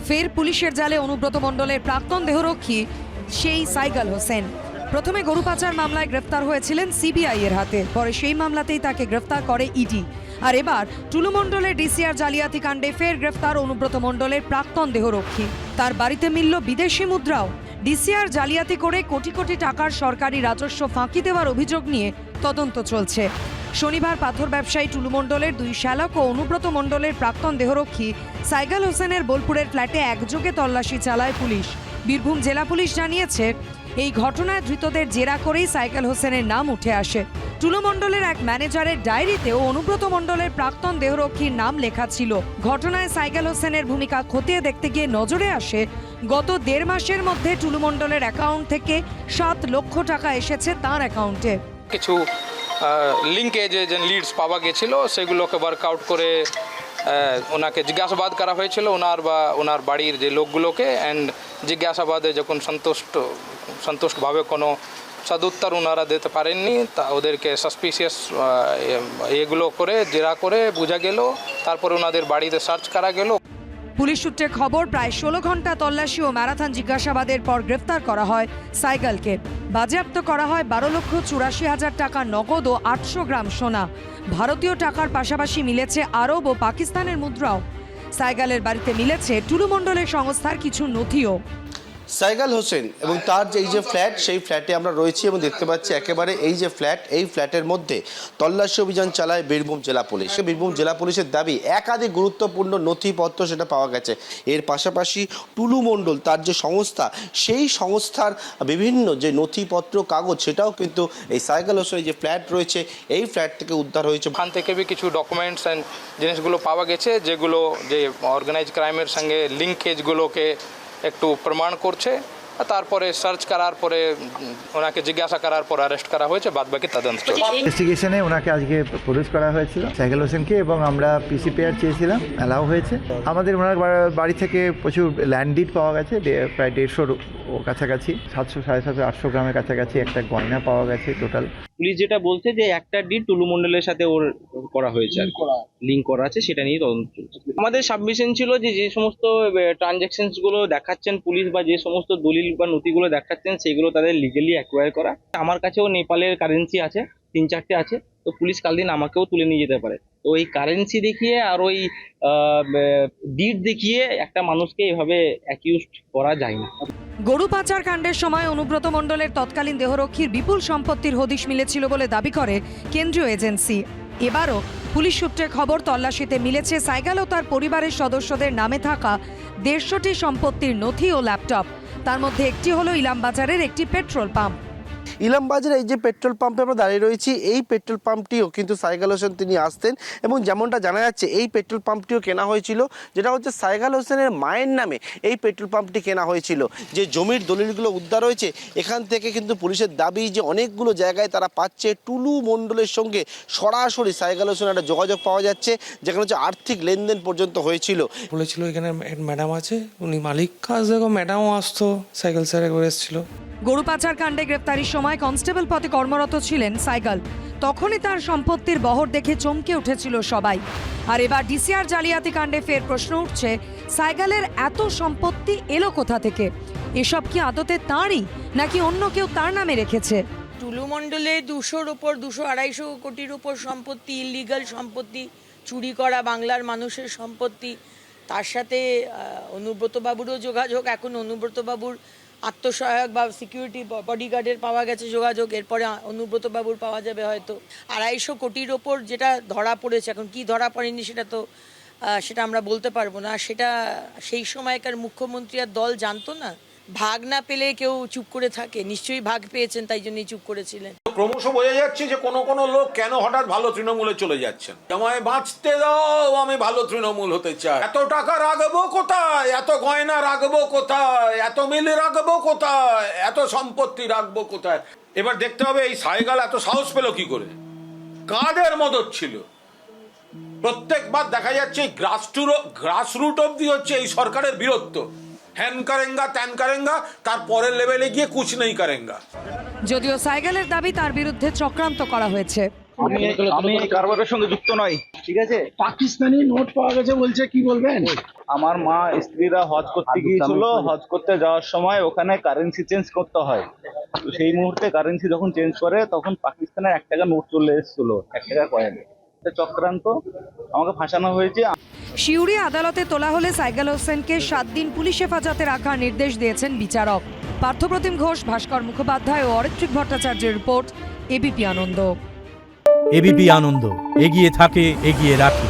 ফের পুলিশের জালে অনুব্রত মণ্ডলের প্রাক্তন দেহরক্ষী সেই সাইগাল হোসেন। প্রথমে গরু পাচার মামলায় গ্রেফতার হয়েছিলেন সিবিআই এর হাতে, পরে সেই মামলাতেই তাকে গ্রেফতার করে ইডি। আর এবার টুলু মণ্ডলের ডিসিআর জালিয়াতি কাণ্ডে ফের গ্রেফতার অনুব্রত মণ্ডলের প্রাক্তন দেহরক্ষী। তার বাড়িতে মিলল বিদেশি মুদ্রাও। ডিসিআর জালিয়াতি করে কোটি কোটি টাকার সরকারি রাজস্ব ফাঁকি দেওয়ার অভিযোগ নিয়ে তদন্ত চলছে। শনিবার পাথর ব্যবসায়ী টুলু মণ্ডলের দুই শ্যালক ও অনুব্রত মণ্ডলের প্রাক্তন দেহরক্ষী সাইগাল হোসেনের বোলপুরের ফ্ল্যাটে একযোগে তল্লাশি চালায় পুলিশ। বীরভূম জেলা পুলিশ জানিয়েছে, এই ঘটনায় ধৃতদের জেরা করেই সাইগাল হোসেনের নাম উঠে আসে। টুলু মণ্ডলের এক ম্যানেজারের ডায়েরিতেও অনুব্রত মণ্ডলের প্রাক্তন দেহরক্ষীর নাম লেখা ছিল। ঘটনায় সাইগাল হোসেনের ভূমিকা খতিয়ে দেখতে গিয়ে নজরে আসে, গত 1.5 মাসের মধ্যে টুলু মণ্ডলের অ্যাকাউন্ট থেকে 7 লক্ষ টাকা এসেছে তার অ্যাকাউন্টে। কিছু লিঙ্কেজ লিডস পাওয়া গেছিল, সেগুলোকে ওয়ার্কআউট করে ওনাকে জিজ্ঞাসাবাদ করা হয়েছিল, ওনার বাড়ির যে লোকগুলোকে। অ্যান্ড জিজ্ঞাসাবাদে যখন সন্তুষ্টভাবে কোনো সদুত্তর ওনারা দিতে পারেননি, তা ওদেরকে সাসপিসিয়াস এগুলো করে জেরা করে বোঝা গেল। তারপর ওনাদের বাড়িতে সার্চ করা গেল। পুলিশ সূত্রে খবর, প্রায় 16 ঘন্টা তল্লাশি ও ম্যারাথন জিজ্ঞাসাবাদের পর গ্রেফতার করা হয় সাইগালকে। বাজেয়াপ্ত করা হয় 12,84,000 টাকা নগদ ও 800 গ্রাম সোনা। ভারতীয় টাকার পাশাপাশি মিলেছে আরব ও পাকিস্তানের মুদ্রাও। সাইগালের বাড়িতে মিলেছে টুলু মণ্ডলের সংস্থার কিছু নথিও। সাইগাল হোসেন এবং তার যে এই যে ফ্ল্যাট, সেই ফ্ল্যাটে আমরা রয়েছি এবং দেখতে পাচ্ছি একেবারে এই যে ফ্ল্যাট, এই ফ্ল্যাটের মধ্যে তল্লাশি অভিযান চালায় বীরভূম জেলা পুলিশ। বীরভূম জেলা পুলিশের দাবি একাধিক গুরুত্বপূর্ণ নথিপত্র সেটা পাওয়া গেছে। এর পাশাপাশি টুলু মণ্ডল তার যে সংস্থা, সেই সংস্থার বিভিন্ন যে নথিপত্র কাগজ, সেটাও কিন্তু এই সাইগাল হোসেনের যে ফ্ল্যাট রয়েছে, এই ফ্ল্যাট থেকে উদ্ধার হয়েছে। ওখান থেকে কিছু ডকুমেন্টস অ্যান্ড জিনিসগুলো পাওয়া গেছে, যেগুলো যে অর্গানাইজ ক্রাইমের সঙ্গে লিঙ্কেজগুলোকে একটু প্রমাণ করছে। তারপরে সার্চ করার পরে ওনাকে জিজ্ঞাসা করার পর অ্যারেস্ট করা হয়েছে, বাদবাকি তদন্ত চলছে। ইনভেস্টিগেশনে ওনাকে আজকে প্রডিউস করা হয়েছিল সাইগাল হোসেনকে, এবং আমরা পিসিপিআর চেয়েছিলাম, অ্যালাউ হয়েছে। আমাদের ওনার বাড়ি থেকে প্রচুর ল্যান্ড ডিড পাওয়া গেছে, প্রায় 150 কাছাকাছি, 700, 750, 800 গ্রামের কাছাকাছি একটা গয়না পাওয়া গেছে টোটাল। পুলিশ যেটা বলছে যে একটা ডিড টুলু মণ্ডলের সাথে ওর করা হয়েছে, লিঙ্ক করা আছে, সেটা নিয়ে তদন্ত চলছে। আমাদের সাবমিশন ছিল যে সমস্ত ট্রানজ্যাকশনস গুলো দেখাচ্ছেন পুলিশ, বা যে সমস্ত দলিল বা নথিগুলো দেখাচ্ছেন, সেগুলো তাদের লিগালি অ্যাকোয়ার করা। আমার কাছেও নেপালের কারেন্সি আছে, 3-4টে আছে, তো পুলিশ কাল দিন আমাকেও তুলে নিয়ে যেতে পারে। তো ওই কারেন্সি দেখিয়ে আর ওই ডিড দেখিয়ে একটা মানুষকে এভাবে অ্যাকিউজড করা যায় না। গরু পাচার কাণ্ডের সময় অনুব্রত মণ্ডলের তৎকালীন দেহরক্ষীর বিপুল সম্পত্তির হদিশ মিলেছিল বলে দাবি করে কেন্দ্রীয় এজেন্সি। এবারও পুলিশ সূত্রে খবর, তল্লাশিতে মিলেছে সাইগাল ও তার পরিবারের সদস্যদের নামে থাকা 150টি সম্পত্তির নথি ও ল্যাপটপ। তার মধ্যে একটি হলো ইলামবাজারের একটি পেট্রোল পাম্প। ইলামবাজারে এই যে পেট্রোল পাম্পে আমরা দাঁড়িয়ে রয়েছি, এই পেট্রোল পাম্পটিও কিন্তু সাইগাল হোসেন তিনি আসতেন, এবং যেমনটা জানা যাচ্ছে এই পেট্রোল পাম্পটিও কেনা হয়েছিল, যেটা হচ্ছে সাইগাল হোসেনের মায়ের নামে এই পেট্রোল পাম্পটি কেনা হয়েছিল। যে জমির দলিলগুলো উদ্ধার হয়েছে, এখান থেকে কিন্তু পুলিশের দাবি যে অনেকগুলো জায়গায় তারা পাচ্ছে টুলু মণ্ডলের সঙ্গে সরাসরি সাইগাল হোসেনের একটা যোগাযোগ পাওয়া যাচ্ছে, যেখানে হচ্ছে আর্থিক লেনদেন পর্যন্ত হয়েছিল। বলেছিল এখানে ম্যাডাম আছে, উনি মালিক, কাজ দেখো ম্যাডামও আসতো, সাইকেল স্যার একবার এসেছিল। গরু পাচার কাণ্ডে গ্রেফতারির সময় কনস্টেবল পদে কর্মরত ছিলেন সাইগাল। তখনই তার সম্পত্তির বহর দেখে চমকে উঠেছিল সবাই। আর এবার ডিসিআর জালিয়াতি কাণ্ডে ফের প্রশ্ন উঠছে, সাইগালের এত সম্পত্তি এলো কোথা থেকে? এসব কি আদতে তাঁরই, নাকি অন্য কেউ তার নামে রেখেছে? টুলু মণ্ডলে 200-র উপর 200-250 কোটির উপর সম্পত্তি, ইলিগাল সম্পত্তি, চুরি করা বাংলার মানুষের সম্পত্তি। তার সাথে অনুব্রতবাবুরও যোগাযোগ। এখন অনুব্রতবাবুর আত্মসহায়ক বা সিকিউরিটি বডিগার্ডের পাওয়া গেছে যোগাযোগ, এরপরে অনুব্রতবাবুর পাওয়া যাবে হয়তো 250 কোটির ওপর, যেটা ধরা পড়েছে। এখন কি ধরা পড়েনি সেটা আমরা বলতে পারবো না। সেটা সেই সময়কার মুখ্যমন্ত্রী আর দল জানতো না। ভাগ না পেলে কেউ চুপ করে থাকে? নিশ্চয়ই ভাগ পেয়েছেন, তাই জন্যই চুপ করেছিলেন। ক্রমশ বোঝা যাচ্ছে যে কোনো লোক কেন হঠাৎ ভালো তৃণমূলে চলে যাচ্ছেন। আমায় বাঁচতে দাও, আমি ভালো তৃণমূল হতে চাই। এত টাকা রাখবো কোথায়, এত গয়না রাখবো কোথায়, এত মিল রাখবো কোথায়, এত সম্পত্তি রাখবো কোথায়? এবার দেখতে হবে এই সাইগাল এত সাহস পেল কি করে, কাদের মদত ছিল। প্রত্যেকবার দেখা যাচ্ছে গ্রাসরুট অব্দি হচ্ছে এই সরকারের বীরত্ব। হ্যান করেঙ্গা, ত্যান করেঙ্গা, তার পরের লেভেলে গিয়ে কুছ নেই করেঙ্গা। যদিও সাইগালের দাবি তার বিরুদ্ধে চক্রান্ত করা হয়েছে। আমি এই কারবারের সঙ্গে যুক্ত নই, ঠিক আছে? পাকিস্তানি নোট পাওয়া গেছে বলছে, কি বলবেন? আমার মা স্ত্রীরা হজ করতে গিয়েছিল, হজ করতে যাওয়ার সময় ওখানে কারেন্সি চেঞ্জ করতে হয়, তো সেই মুহূর্তে কারেন্সি যখন চেঞ্জ করে তখন পাকিস্তানের 1 টাকা নোট চলে এসেছিল, 1 টাকা কয়েন। এটা চক্রান্ত, আমাকে ফাঁসানো হয়েছে। শিউরি আদালতে তোলা হলে সাইগাল হোসেনকে 7 দিন পুলিশ হেফাজতে রাখার নির্দেশ দিয়েছেন বিচারক। পার্থপ্রতিম ঘোষ, ভাস্কর মুখোপাধ্যায় ও অরিত্রিক ভট্টাচার্যের রিপোর্ট, এবিপি আনন্দ। এবিপি আনন্দ, এগিয়ে থাকে, এগিয়ে রাখে।